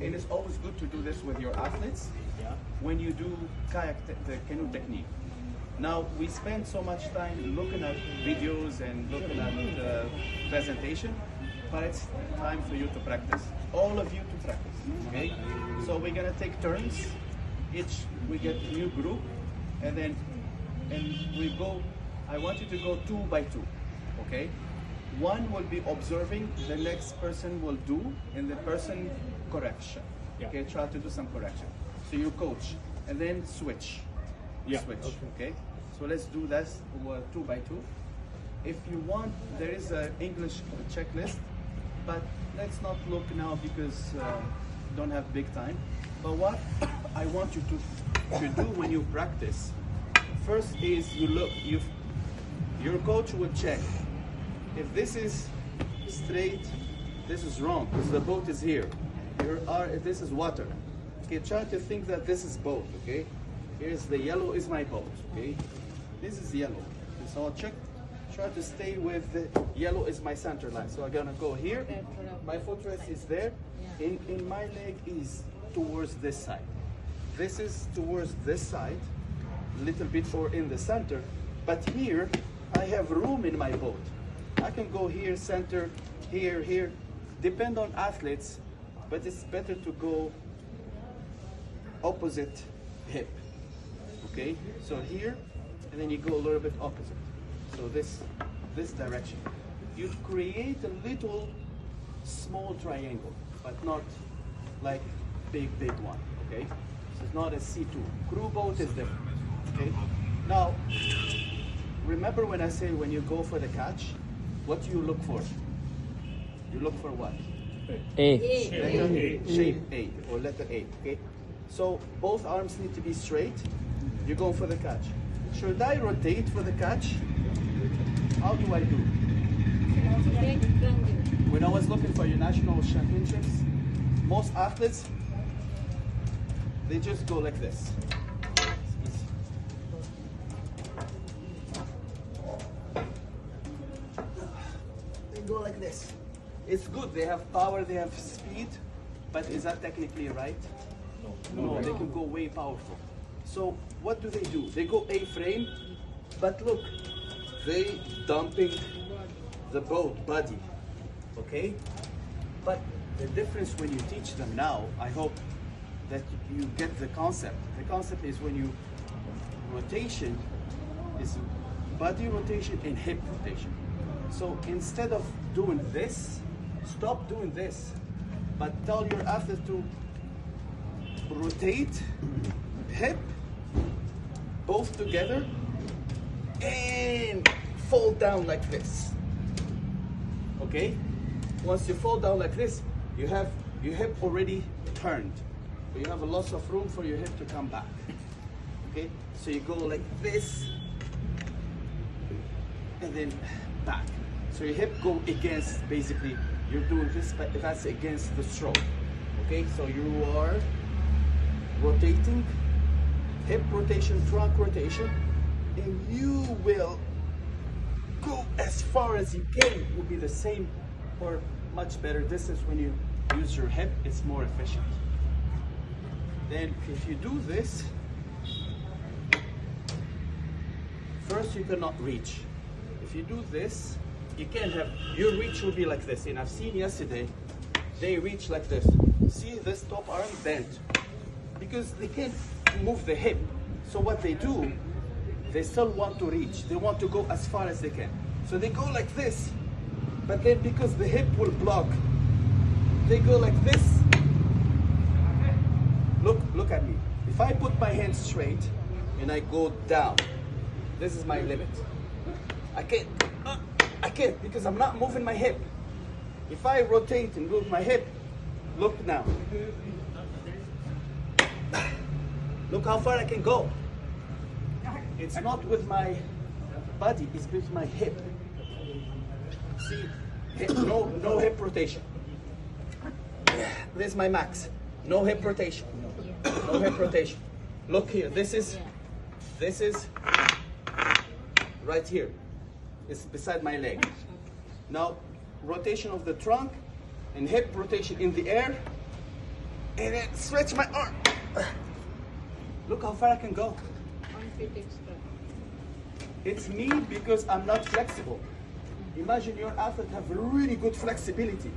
and it's always good to do this with your athletes when you do the canoe technique. Now, we spend so much time looking at videos and looking at the presentation, but it's time for you to practice. All of you to practice, okay? So we're gonna take turns. We get a new group, and we go, I want you to go 2 by 2, okay? One will be observing, the next person will do, and the person correction. Okay, try to do some correction. So you coach, and then switch. Switch, okay? So let's do this 2 by 2. If you want, there is an English checklist, but let's not look now because don't have big time. But what I want you to do when you practice, first is your coach will check. If this is straight, this is wrong, because the boat is here. This is water. Okay, try to think that this is boat, okay? Here's the yellow is my boat, okay? This is yellow. So I'll check, try to stay with the yellow is my center line. So I'm gonna go here, my footrest is there, and my leg is towards this side. This is towards this side, a little bit or in the center, but here I have room in my boat. I can go here, center, here, depend on athletes, but it's better to go opposite hip, okay? So here, and then you go a little bit opposite. So this direction. You create a little small triangle, but not like big one, okay? So it's not a C2. Crew boat is different, okay? Now, remember when I say when you go for the catch, what do you look for? You look for what? A. Shape A or letter A, okay? So both arms need to be straight. You're going for the catch. Should I rotate for the catch? How do I do? When I was looking for your national championships, most athletes, they just go like this. Go like this. It's good, they have power, they have speed, but is that technically right? No, they can go way powerful. So what do? They go A-frame, but look, they dumping the boat body, okay? But the difference when you teach them now, I hope that you get the concept. The concept is when you rotation is body rotation and hip rotation. So instead of doing this, stop doing this, but tell your athlete to rotate, hip, both together, and fall down like this. Okay? Once you fall down like this, you have your hip already turned. So you have a loss of room for your hip to come back. Okay? So you go like this, and then back. So your hip go against, basically, you're doing this, but that's against the stroke. Okay, so you are rotating, hip rotation, trunk rotation, and you will go as far as you can. It will be the same or much better distance when you use your hip, it's more efficient. Then if you do this, first you cannot reach. If you do this, you can't have, your reach will be like this. And I've seen yesterday, they reach like this. See this top arm bent because they can't move the hip. So what they do, they still want to reach. They want to go as far as they can. So they go like this, but then because the hip will block, they go like this. Look at me. If I put my hands straight and I go down, this is my limit. I can't because I'm not moving my hip. If I rotate and move my hip, look now. Look how far I can go. It's not with my body, it's with my hip. See, no hip rotation. This is my max. No hip rotation. No hip rotation. Look here, this is right here. It's beside my leg. Now, rotation of the trunk and hip rotation in the air, and then stretch my arm. Look how far I can go. It's me because I'm not flexible. Imagine your athlete have really good flexibility.